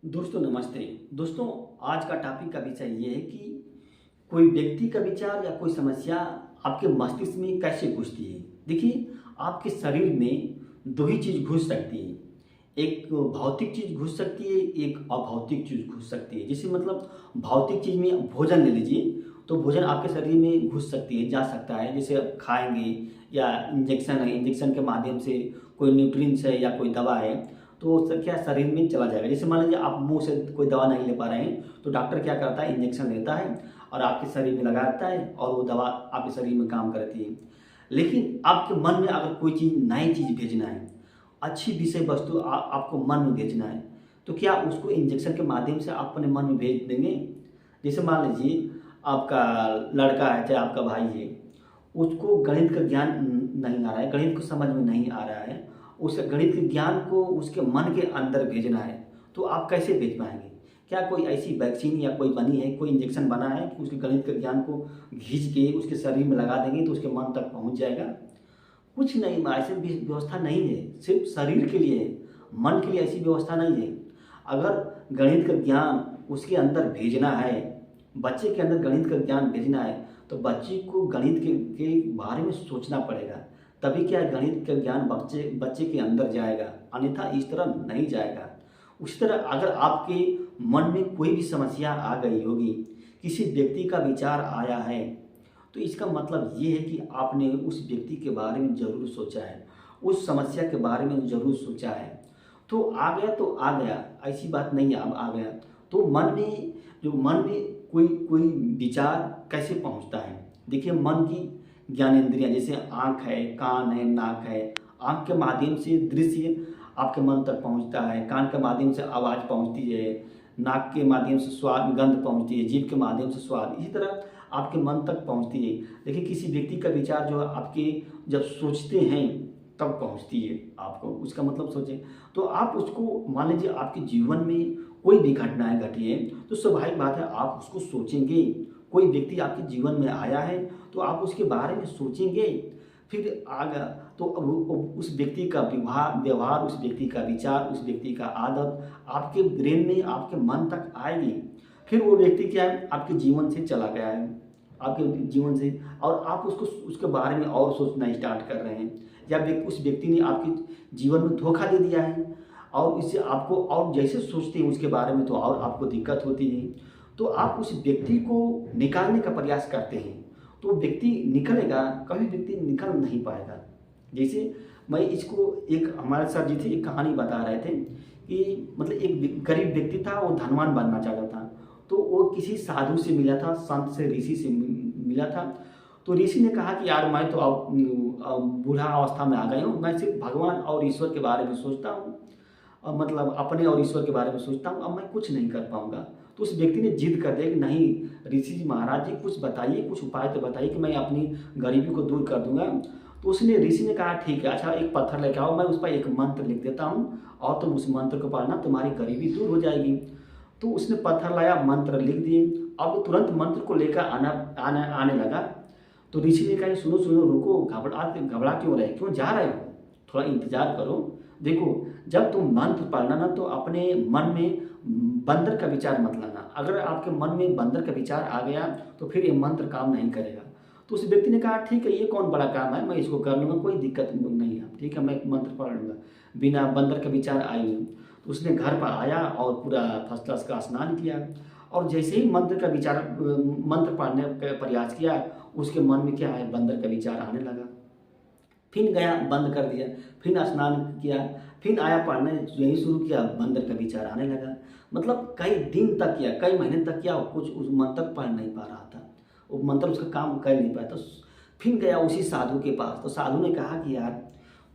दोस्तों नमस्ते। दोस्तों आज का टॉपिक का विषय ये है कि कोई व्यक्ति का विचार या कोई समस्या आपके मस्तिष्क में कैसे घुसती है। देखिए, आपके शरीर में दो ही चीज़ घुस सकती है। एक भौतिक चीज़ घुस सकती है, एक अभौतिक चीज़ घुस सकती है। जैसे मतलब भौतिक चीज़ में भोजन ले लीजिए, तो भोजन आपके शरीर में घुस सकती है, जा सकता है। जैसे आप खाएँगे या इंजेक्शन है, इंजेक्शन के माध्यम से कोई न्यूट्रिएंट्स है या कोई दवा है, तो क्या शरीर में चला जाएगा। जैसे मान लीजिए आप मुँह से कोई दवा नहीं ले पा रहे हैं, तो डॉक्टर क्या करता है, इंजेक्शन लेता है और आपके शरीर में लगाता है और वो दवा आपके शरीर में काम करती है। लेकिन आपके मन में अगर कोई चीज़ नई चीज़ भेजना है, अच्छी विषय वस्तु आपको मन में भेजना है, तो क्या उसको इंजेक्शन के माध्यम से आप अपने मन में भेज देंगे? जैसे मान लीजिए आपका लड़का है, चाहे आपका भाई है, उसको गणित का ज्ञान नहीं आ रहा है, गणित को समझ में नहीं आ रहा है, उस गणित के ज्ञान को उसके मन के अंदर भेजना है, तो आप कैसे भेज पाएँगे? क्या कोई ऐसी वैक्सीन या कोई बनी है, कोई इंजेक्शन बना है कि उसके गणित के ज्ञान को खींच के उसके शरीर में लगा देंगे तो उसके मन तक पहुँच जाएगा? कुछ नहीं, ऐसी व्यवस्था नहीं है, सिर्फ शरीर के लिए है, मन के लिए ऐसी व्यवस्था नहीं है। अगर गणित का ज्ञान उसके अंदर भेजना है, बच्चे के अंदर गणित का ज्ञान भेजना है, तो बच्चे को गणित के बारे में सोचना पड़ेगा, तभी क्या है गणित का ज्ञान बच्चे बच्चे के अंदर जाएगा, अन्यथा इस तरह नहीं जाएगा। उसी तरह अगर आपके मन में कोई भी समस्या आ गई होगी, किसी व्यक्ति का विचार आया है, तो इसका मतलब ये है कि आपने उस व्यक्ति के बारे में ज़रूर सोचा है, उस समस्या के बारे में ज़रूर सोचा है। तो आ गया तो आ गया, ऐसी बात नहीं है अब आ गया। तो मन में कोई कोई विचार कैसे पहुँचता है? देखिए, मन की ज्ञानेंद्रियाँ जैसे आँख है, कान है, नाक है। आँख के माध्यम से दृश्य आपके मन तक पहुँचता है, कान के माध्यम से आवाज़ पहुँचती है, नाक के माध्यम से स्वाद गंध पहुँचती है, जीभ के माध्यम से स्वाद, इसी तरह आपके मन तक पहुँचती है। देखिए, किसी व्यक्ति का विचार जो है आपके जब सोचते हैं तब पहुँचती है आपको, उसका मतलब सोचें। तो आप उसको मान लीजिए आपके जीवन में कोई भी घटनाएँ घटी हैं, तो स्वाभाविक बात है आप उसको सोचेंगे। कोई व्यक्ति आपके जीवन में आया है, तो आप उसके बारे में सोचेंगे। फिर आगा तो अब वो उस व्यक्ति का व्यवहार, उस व्यक्ति का विचार, उस व्यक्ति का आदत आपके ब्रेन में, आपके मन तक आएगी। फिर वो व्यक्ति क्या है, आपके जीवन से चला गया है, आपके जीवन से, और आप उसको उसके बारे में और सोचना स्टार्ट कर रहे हैं, या उस व्यक्ति ने आपके जीवन में धोखा दे दिया है और इससे आपको और जैसे सोचते हैं उसके बारे में तो और आपको दिक्कत होती है। तो आप उस व्यक्ति को निकालने का प्रयास करते हैं, तो व्यक्ति निकलेगा, कभी व्यक्ति निकल नहीं पाएगा। जैसे मैं इसको एक हमारे सर जी थे, एक कहानी बता रहे थे कि मतलब एक गरीब व्यक्ति था, वो धनवान बनना चाहता था। तो वो किसी साधु से मिला था, संत से, ऋषि से मिला था। तो ऋषि ने कहा कि यार मैं तो अब बूढ़ा अवस्था में आ गया हूँ, मैं सिर्फ भगवान और ईश्वर के बारे में सोचता हूँ, मतलब अपने और ईश्वर के बारे में सोचता हूँ, अब मैं कुछ नहीं कर पाऊँगा। तो उस व्यक्ति ने जिद कर दिया कि नहीं ऋषि जी महाराज जी, कुछ बताइए, कुछ उपाय तो बताइए कि मैं अपनी गरीबी को दूर कर दूँगा। तो उसने ऋषि ने कहा ठीक है, अच्छा एक पत्थर लेके आओ, मैं उस पर एक मंत्र लिख देता हूँ और तुम उस मंत्र को पढ़ना, तुम्हारी गरीबी दूर हो जाएगी। तो उसने पत्थर लाया, मंत्र लिख दिए। अब तुरंत मंत्र को लेकर आने लगा। तो ऋषि ने कहा सुनो सुनो रुको, घबरा क्यों रहे, क्यों जा रहे हो, थोड़ा इंतजार करो। देखो, जब तुम मंत्र पढ़ना ना तो अपने मन में बंदर का विचार मत लाना। अगर आपके मन में बंदर का विचार आ गया तो फिर ये मंत्र काम नहीं करेगा। तो उस व्यक्ति ने कहा ठीक है, ये कौन बड़ा काम है, मैं इसको कर लूँगा, कोई दिक्कत नहीं है, ठीक है मैं मंत्र पढ़ लूँगा, बिना बंदर का विचार आए हुए। तो उसने घर पर आया और पूरा फर्स्ट क्लास का स्नान किया, और जैसे ही मंत्र का विचार मंत्र पढ़ने का प्रयास किया, उसके मन में क्या है, बंदर का विचार आने लगा। फिर गया, बंद कर दिया, फिर स्नान किया, फिर आया पढ़ने, यही शुरू किया, बंदर का विचार आने लगा। मतलब कई दिन तक किया, कई महीने तक किया, कुछ उस मंत्र पढ़ नहीं पा रहा था, वो मंत्र उसका काम कर नहीं पाया। तो फिर गया उसी साधु के पास, तो साधु ने कहा कि यार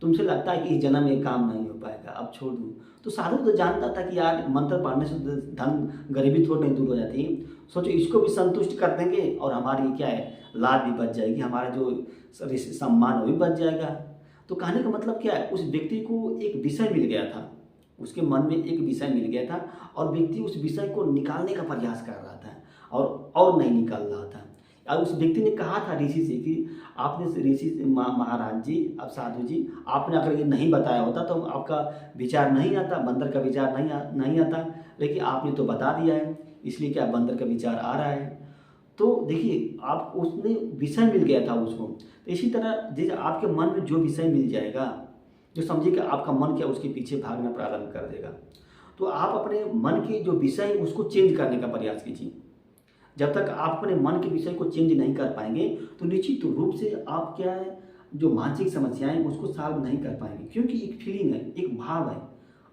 तुमसे लगता है कि इस जन्म में काम नहीं हो पाएगा, अब छोड़ दूँ। तो साधु तो जानता था कि यार मंत्र पढ़ने से धन गरीबी थोड़ी नहीं दूर हो जाती है, सोचो इसको भी संतुष्ट कर देंगे और हमारी क्या है, लाज भी बच जाएगी, हमारा जो सम्मान वो भी बच जाएगा। तो कहने का मतलब क्या है, उस व्यक्ति को एक विषय मिल गया था, उसके मन में एक विषय मिल गया था और व्यक्ति उस विषय को निकालने का प्रयास कर रहा था और नहीं निकाल रहा था। और उस व्यक्ति ने कहा था ऋषि से कि आपने ऋषि महाराज जी, अब साधु जी, आपने अगर ये नहीं बताया होता तो आपका विचार नहीं आता, बंदर का विचार नहीं आता, लेकिन आपने तो बता दिया है, इसलिए क्या बंदर का विचार आ रहा है। तो देखिए आप उसने विषय मिल गया था उसको। तो इसी तरह जैसे आपके मन में जो विषय मिल जाएगा, जो समझिए कि आपका मन क्या उसके पीछे भागना प्रारंभ कर देगा। तो आप अपने मन के जो विषय है उसको चेंज करने का प्रयास कीजिए। जब तक आप अपने मन के विषय को चेंज नहीं कर पाएंगे तो निश्चित रूप से आप क्या है, जो मानसिक समस्याएं उसको सॉल्व नहीं कर पाएंगे, क्योंकि एक फीलिंग है, एक भाव है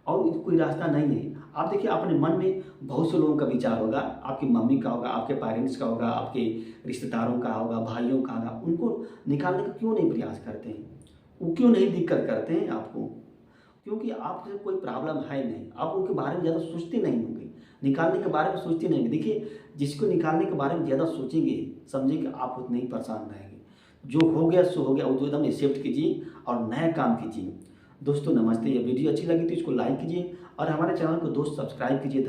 और कोई रास्ता नहीं है। आप देखिए अपने मन में बहुत से लोगों का विचार होगा, आपकी मम्मी का होगा, आपके पेरेंट्स का होगा, आपके रिश्तेदारों का होगा, भाइयों का होगा, उनको निकालने का क्यों नहीं प्रयास करते हैं? वो क्यों नहीं दिक्कत करते हैं आपको? क्योंकि आपसे कोई प्रॉब्लम है नहीं, आप उनके बारे में ज़्यादा सोचते नहीं होंगे, निकालने के बारे में सोचते नहीं होंगे। देखिए जिसको निकालने के बारे में ज़्यादा सोचेंगे, समझिए कि आप उतने ही परेशान रहेंगे। जो हो गया सो हो गया, वो तो एकदम एक्सेप्ट कीजिए और नया काम कीजिए। दोस्तों नमस्ते, ये वीडियो अच्छी लगी तो इसको लाइक कीजिए और हमारे चैनल को दोस्त सब्सक्राइब कीजिए।